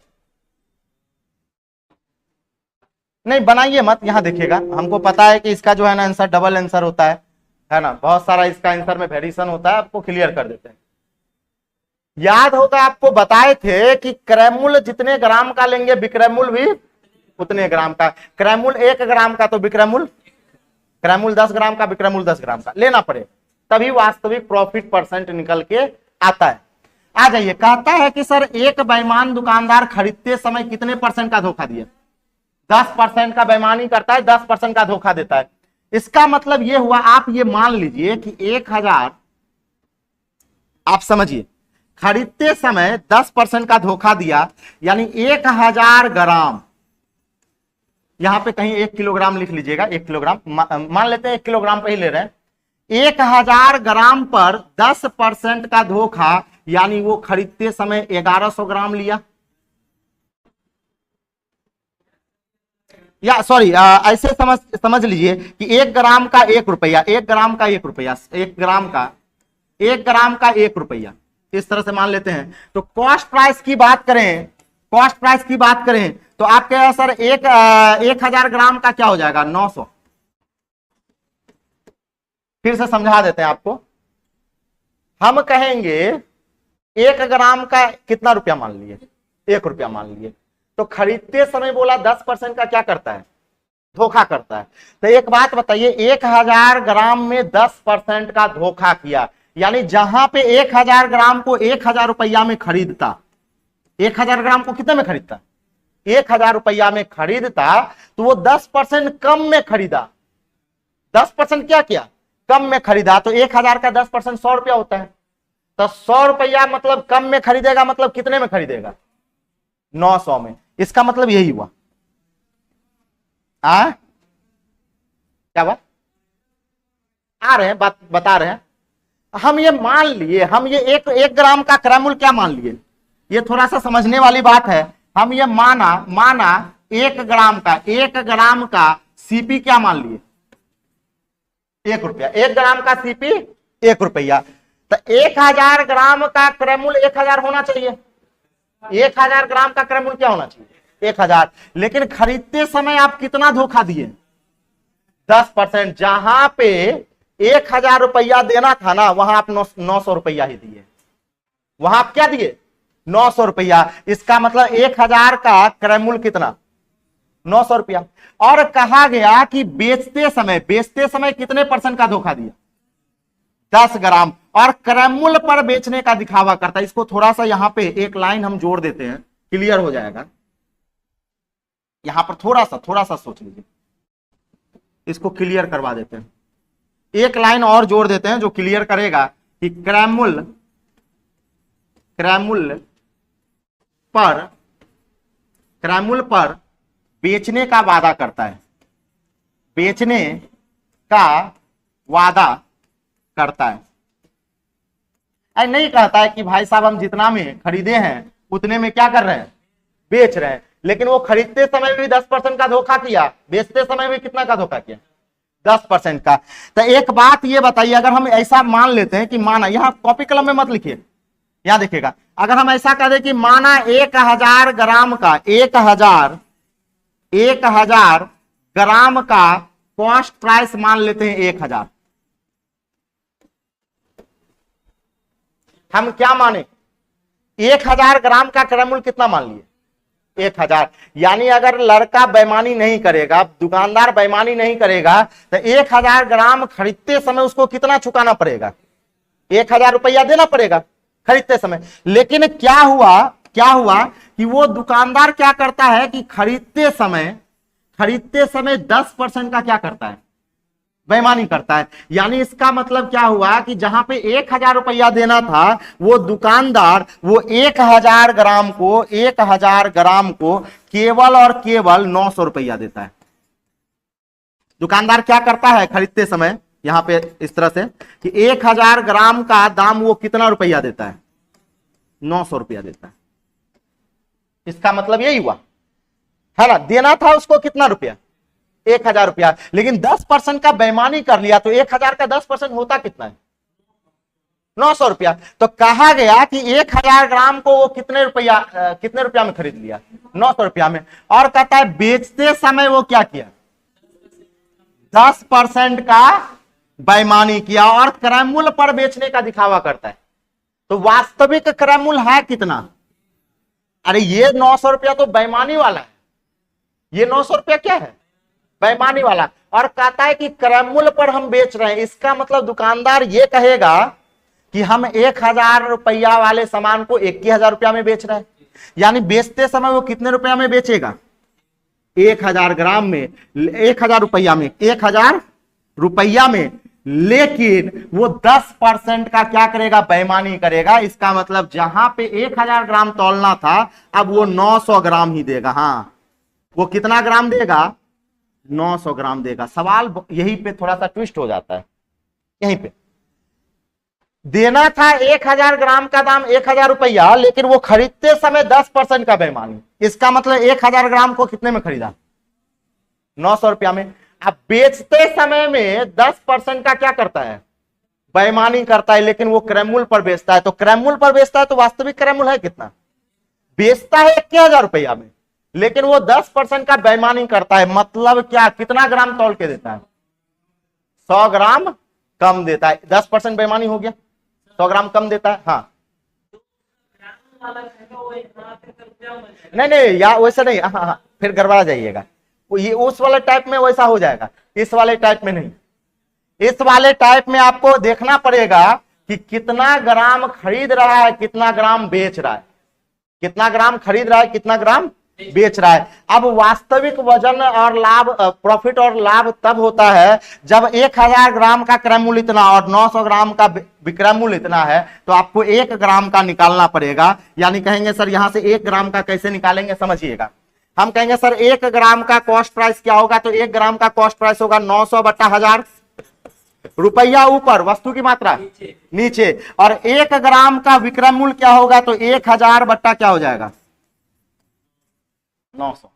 नहीं बनाइए मत, यहां देखिएगा। हमको पता है कि इसका जो है ना आंसर डबल आंसर होता है ना। बहुत सारा इसका आंसर में वेरिएशन होता है, आपको क्लियर कर देते हैं। याद होगा आपको बताए थे कि क्रय मूल्य जितने ग्राम का लेंगे विक्रय मूल्य भी उतने ग्राम का। क्रय मूल्य 1 ग्राम का तो विक्रय मूल्य 10 ग्राम का, विक्रय मूल्य 10 ग्राम का लेना पड़े, तभी वास्तविक प्रॉफिट परसेंट निकल के आता है। आ जाइए, कहता है कि सर एक बेईमान दुकानदार खरीदते समय कितने परसेंट का धोखा दिया? 10% का बेईमानी करता है, 10% का धोखा देता है। इसका मतलब यह हुआ, आप ये मान लीजिए कि 1000, आप समझिए खरीदते समय 10% का धोखा दिया, यानी 1000 ग्राम। यहां पे कहीं 1 किलोग्राम लिख लीजिएगा, 1 किलोग्राम मान लेते हैं, 1 किलोग्राम पे ही ले रहे हैं। 1000 ग्राम पर 10% का धोखा, यानी वो खरीदते समय 1100 ग्राम लिया, या सॉरी ऐसे समझ लीजिए कि 1 ग्राम का 1 रुपया, 1 ग्राम का 1 रुपया, 1 ग्राम का 1 रुपया, इस तरह से मान लेते हैं। तो कॉस्ट प्राइस की बात करें तो आपके यहाँ सर 1000 ग्राम का क्या हो जाएगा? 900। फिर से समझा देते हैं आपको। हम कहेंगे 1 ग्राम का कितना रुपया मान लिए? 1 रुपया मान लिए। तो खरीदते समय बोला 10% का क्या करता है? धोखा करता है। तो एक बात बताइए, 1000 ग्राम में 10% का धोखा किया, यानी जहां पे 1000 ग्राम को 1000 रुपया में खरीदता, 1000 ग्राम को कितने में खरीदता? 1000 रुपया में खरीदता, तो वो 10% कम में खरीदा। 10% क्या किया? कम में खरीदा। तो 1000 का 10% 100 रुपया होता है। तो 100 रुपया मतलब कम में खरीदेगा, मतलब कितने में खरीदेगा? 900 में। इसका मतलब यही हुआ। क्या बात आ रहे हैं, बात बता रहे हैं। हम ये मान लिए, हम ये एक ग्राम का क्रय मूल्य क्या मान लिए, ये थोड़ा सा समझने वाली बात है। हम ये माना 1 ग्राम का सीपी क्या मान लिए? 1 रुपया। 1 ग्राम का सीपी 1 रुपया। तो 1000 ग्राम का क्रय मूल्य 1000 होना चाहिए। 1000 ग्राम का क्रय मूल्य क्या होना चाहिए? 1000। लेकिन खरीदते समय आप कितना धोखा दिए? 10%। जहां पे 1000 रुपया देना था ना, वहां आप 900 रुपया ही दिए। वहां आप क्या दिए? 900 रुपया। इसका मतलब 1000 का क्रय मूल्य कितना? 900 रुपया। और कहा गया कि बेचते समय कितने % का धोखा दिया? 10 ग्राम। और क्रय मूल्य पर बेचने का दिखावा करता है। इसको थोड़ा सा यहां पे एक लाइन हम जोड़ देते हैं, क्लियर हो जाएगा। यहां पर थोड़ा सा सोच लीजिए, इसको क्लियर करवा देते हैं। एक लाइन और जोड़ देते हैं जो क्लियर करेगा कि क्रय मूल्य पर बेचने का वादा करता है। बेचने का वादा करता है। नहीं कहता है कि भाई साहब हम जितना में खरीदे हैं उतने में क्या कर रहे हैं? बेच रहे हैं। लेकिन वो खरीदते समय भी 10% का धोखा किया, बेचते समय भी कितना का धोखा किया? 10% का। तो एक बात ये बताइए, अगर हम ऐसा मान लेते हैं कि माना, यहां कॉपी कलम में मत लिखिए, यहां देखिएगा, अगर हम ऐसा कह दें कि माना 1000 ग्राम का 1000 ग्राम का कॉस्ट प्राइस मान लेते हैं 1000। हम क्या माने? 1000 ग्राम का क्रय मूल्य कितना मान लिए? 1000। यानी अगर लड़का बेईमानी नहीं करेगा, दुकानदार बेईमानी नहीं करेगा, तो 1000 ग्राम खरीदते समय उसको कितना चुकाना पड़ेगा? 1000 रुपया देना पड़ेगा खरीदते समय। लेकिन क्या हुआ कि वो दुकानदार क्या करता है कि खरीदते समय 10% का क्या करता है? बेईमानी करता है। यानी इसका मतलब क्या हुआ कि जहां पे 1000 रुपया देना था, वो दुकानदार वो 1000 ग्राम को केवल और केवल 900 रुपया देता है। दुकानदार क्या करता है खरीदते समय, यहां पे इस तरह से कि 1000 ग्राम का दाम वो कितना रुपया देता है? 900 रुपया देता है। इसका मतलब यही हुआ है ना, देना था उसको कितना रुपया? 1000 रुपया। लेकिन 10% का बेईमानी कर लिया, तो 1000 का 10% होता कितना है? 900 रुपया। तो कहा गया कि 1000 ग्राम को वो कितने रुपया में खरीद लिया? 900 रुपया में। और कहता है बेचते समय वो क्या किया? 10% का बेईमानी किया और क्रय मूल्य पर बेचने का दिखावा करता है। तो वास्तविक क्रय मूल्य है कितना? अरे ये 900 रुपया तो बेईमानी वाला है। ये 900 रुपया क्या है? बेईमानी वाला। और कहता है कि क्रय मूल्य पर हम बेच रहे हैं। इसका मतलब दुकानदार ये कहेगा कि हम 1000 रुपया वाले सामान को 21,000 रुपया में बेच रहे हैं। यानी बेचते समय वो कितने रुपया में बेचेगा? 1000 ग्राम में, 1000 रुपया में। लेकिन वो 10% का क्या करेगा? बेईमानी करेगा। इसका मतलब जहां पे 1000 ग्राम तौलना था, अब वो 900 ग्राम ही देगा। हाँ, वो कितना ग्राम देगा? 900 ग्राम देगा। सवाल यहीं पे थोड़ा सा ट्विस्ट हो जाता है। यहीं पे देना था 1000 ग्राम का दाम 1000 रुपया, लेकिन वो खरीदते समय 10% का बेईमानी। इसका मतलब 1000 ग्राम को कितने में खरीदा? 900 रुपया में। अब बेचते समय में 10% का क्या करता है? बेईमानी करता है। लेकिन वो क्रय मूल्य पर बेचता है। तो क्रय मूल्य पर बेचता है तो वास्तविक क्रय मूल्य है कितना? बेचता है 1000 रुपया में, लेकिन वो 10% का बेईमानी करता है। मतलब क्या? कितना ग्राम तौल के देता है? 100 ग्राम कम देता है। 10% बेईमानी हो गया, 100 ग्राम कम देता है। हाँ नहीं या वैसा नहीं। हाँ, फिर गड़बड़ा जाइएगा। ये उस वाले टाइप में वैसा हो जाएगा, इस वाले टाइप में नहीं। इस वाले टाइप में आपको देखना पड़ेगा कि कितना ग्राम खरीद रहा है, कितना ग्राम बेच रहा है। कितना ग्राम खरीद रहा है, कितना ग्राम बेच रहा है। अब वास्तविक वजन और लाभ, प्रॉफिट और लाभ तब होता है जब 1000 ग्राम का क्रय मूल्य इतना और 900 ग्राम का विक्रय मूल्य इतना है, तो आपको 1 ग्राम का निकालना पड़ेगा। यानी कहेंगे सर यहां से 1 ग्राम का कैसे निकालेंगे, समझिएगा। हम कहेंगे सर 1 ग्राम का कॉस्ट प्राइस क्या होगा, तो 1 ग्राम का कॉस्ट प्राइस होगा 900 बटा 1000, रुपया ऊपर, वस्तु की मात्रा नीचे, और 1 ग्राम का विक्रय मूल्य क्या होगा, तो 1000 बट्टा क्या हो जाएगा 900,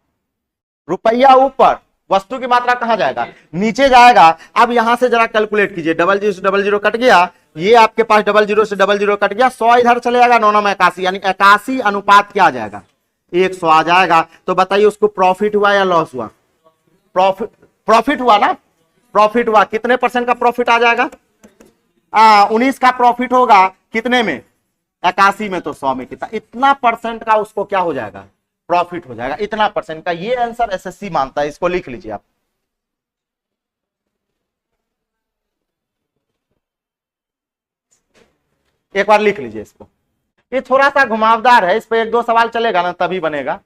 रुपया ऊपर, वस्तु की मात्रा कहां जाएगा, नीचे जाएगा। अब यहां से जरा कैलकुलेट कीजिए, 00 से 00 कट गया, ये आपके पास 00 से 00 कट गया, 100 इधर चले जाएगा, 9 9 81, यानी 81 अनुपात क्या आ जाएगा 100 आ जाएगा। तो बताइए उसको प्रॉफिट हुआ या लॉस हुआ, प्रॉफिट हुआ ना, प्रॉफिट हुआ। कितने % का प्रॉफिट आ जाएगा, 19 का प्रॉफिट होगा, कितने में 81 में, तो 100 में कितना, इतना % का उसको क्या हो जाएगा प्रॉफिट हो जाएगा, इतना % का। ये आंसर एसएससी मानता है, इसको लिख लीजिए आप। एक बार लिख लीजिए इसको, ये थोड़ा सा घुमावदार है, इस पे 1 2 सवाल चलेगा ना तभी बनेगा।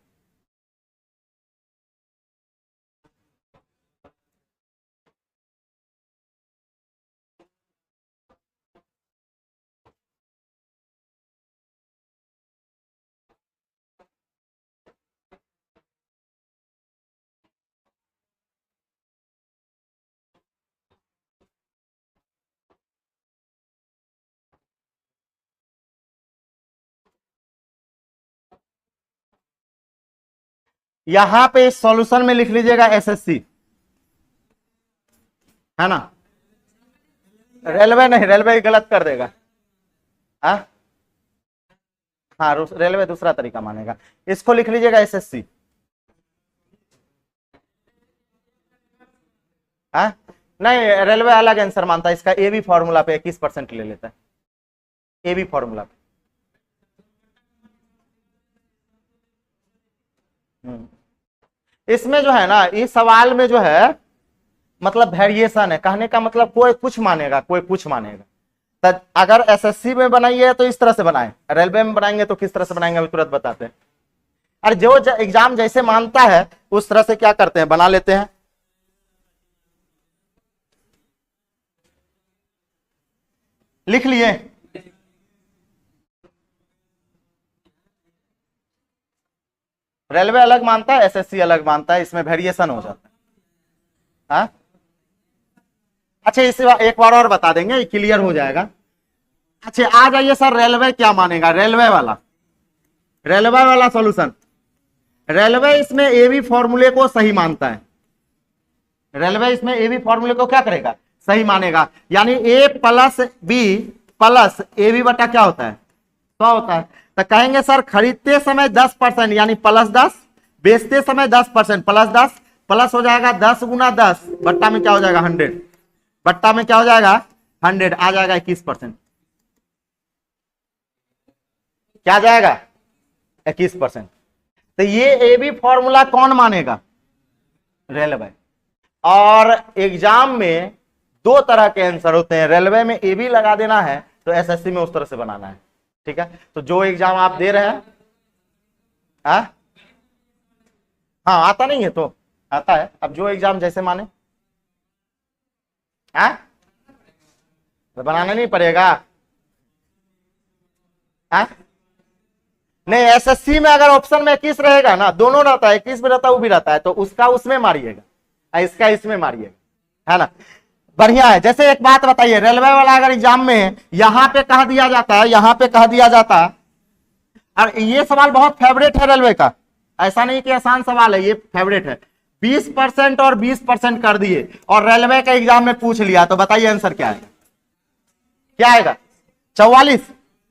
यहां पे इस सॉल्यूशन में लिख लीजिएगा एसएससी, है ना, रेलवे नहीं, रेलवे गलत कर देगा। हाँ हाँ, रेलवे दूसरा तरीका मानेगा, इसको लिख लीजिएगा एसएससी। हाँ नहीं, रेलवे अलग आंसर मानता है, इसका ए बी फॉर्मूला पे 21% ले लेता है, ए बी फॉर्मूला पे। इसमें जो है ना, इस सवाल में जो है मतलब वेरिएशन है, कहने का मतलब कोई कुछ मानेगा, कोई कुछ मानेगा। तो अगर एसएससी में बनाइए तो इस तरह से बनाए, रेलवे में बनाएंगे तो किस तरह से बनाएंगे, अभी तुरंत बताते हैं। अरे जो एग्जाम जैसे मानता है उस तरह से क्या करते हैं, बना लेते हैं। लिख लिए, रेलवे अलग मानता है, एसएससी अलग मानता है, इसमें वेरिएशन हो जाता है। हाँ अच्छा, इसे एक बार और बता देंगे, क्लियर हो जाएगा। अच्छा आ जाइए सर, रेलवे क्या मानेगा, रेलवे वाला सॉल्यूशन। रेलवे इसमें एबी फॉर्मूले को सही मानता है, रेलवे इसमें एबी फॉर्मूले को क्या करेगा, सही मानेगा। यानी A plus B plus A B बटा क्या होता है 100 होता है। तो कहेंगे सर खरीदते समय 10% यानी +10, बेचते समय 10% +10, प्लस हो जाएगा 10 गुना 10 बट्टा में क्या हो जाएगा 100, बट्टा में क्या हो जाएगा 100, आ जाएगा 21%। क्या आ जाएगा 21%। तो ये ए बी फॉर्मूला कौन मानेगा, रेलवे। और एग्जाम में 2 तरह के आंसर होते हैं, रेलवे में ए बी लगा देना है तो एसएससी में उस तरह से बनाना है, ठीक है। तो जो एग्जाम आप दे रहे हैं, हाँ आता नहीं है तो आता है, अब जो एग्जाम जैसे माने, तो बनाना नहीं पड़ेगा। नहीं, एसएससी में अगर ऑप्शन में 21 रहेगा ना, दोनों रहता है, 21 भी रहता है वो भी रहता है, तो उसका उसमें मारिएगा, इसका इसमें मारिएगा, है ना। बढ़िया है। जैसे एक बात बताइए, रेलवे वाला अगर एग्जाम में यहां पे कह दिया जाता है, यहां पे कह दिया जाता, और ये सवाल बहुत फेवरेट है रेलवे का, ऐसा नहीं कि आसान सवाल है, ये फेवरेट है। 20% और 20% कर दिए और रेलवे का एग्जाम में पूछ लिया, तो बताइए आंसर क्या आएगा, क्या आएगा 44,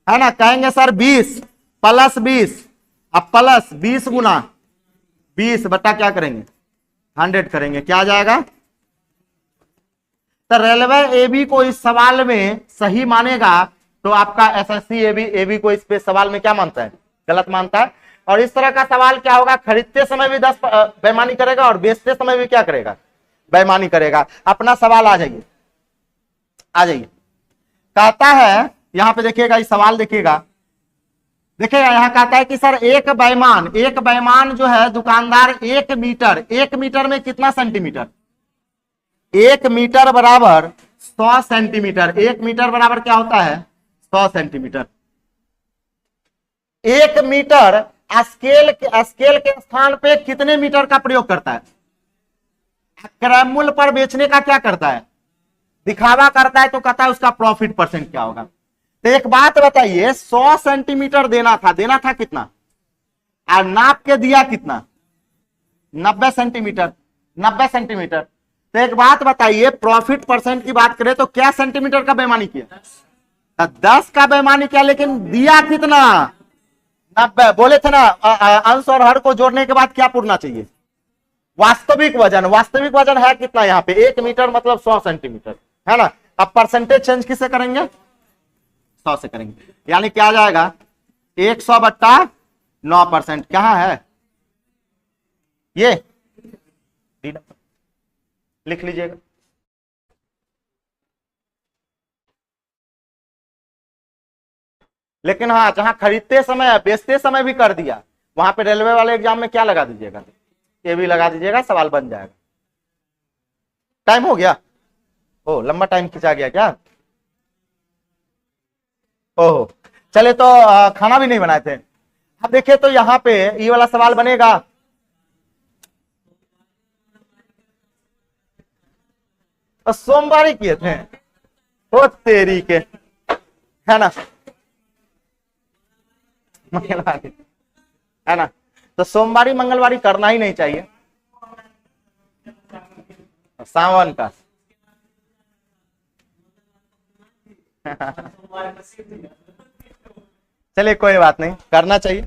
है ना। कहेंगे सर 20 + 20, अब प्लस 20 गुना 20 बटा क्या करेंगे 100 करेंगे, क्या आ जाएगा। तो रेलवे एबी को इस सवाल में सही मानेगा, तो आपका एसएससी एबी को इस पे सवाल में क्या मानता है, गलत मानता है। और इस तरह का सवाल क्या होगा, खरीदते समय भी 10 बेईमानी करेगा और बेचते समय भी क्या करेगा, बेईमानी करेगा। अपना सवाल आ जाइए, आ जाइए। कहता है यहां पे देखिएगा, इस सवाल देखिएगा, देखिए यहाँ कहता है कि सर एक बैमान जो है दुकानदार 1 मीटर में कितना सेंटीमीटर, 1 मीटर बराबर 100 सेंटीमीटर, 1 मीटर बराबर क्या होता है 100 सेंटीमीटर। 1 मीटर स्केल के स्थान पे कितने मीटर का प्रयोग करता है, क्रय मूल्य पर बेचने का क्या करता है, दिखावा करता है, तो कहता है उसका प्रॉफिट परसेंट क्या होगा। तो एक बात बताइए, 100 सेंटीमीटर देना था कितना, और नाप के दिया कितना 90 सेंटीमीटर, 90 सेंटीमीटर। तो एक बात बताइए, प्रॉफिट परसेंट की बात करें तो क्या सेंटीमीटर का बेईमानी किया, 10 का बेईमानी किया, लेकिन दिया कितना 90। बोले थे ना अंश और हर को जोड़ने के बाद क्या पूरना चाहिए, वास्तविक वजन है कितना यहाँ पे 1 मीटर मतलब 100 सेंटीमीटर है ना। अब परसेंटेज चेंज किससे करेंगे, 100 से करेंगे, यानी क्या आ जाएगा 100/9%। कहां है ये, लिख लीजिएगा। लेकिन हाँ, जहां खरीदते समय बेचते समय भी कर दिया, वहां पे रेलवे वाले एग्जाम में क्या लगा दीजिएगा, ये भी लगा दीजिएगा, सवाल बन जाएगा। टाइम हो गया, ओ लंबा टाइम खिंचा गया क्या, ओहो चले तो खाना भी नहीं बनाए थे। अब देखिए तो यहाँ पे ये वाला सवाल बनेगा, तो सोमवार ही किए थे, ओ तेरी के, है ना मंगलवारी, है ना, तो सोमवारी मंगलवारी करना ही नहीं चाहिए, सावन का चलिए कोई बात नहीं, करना चाहिए।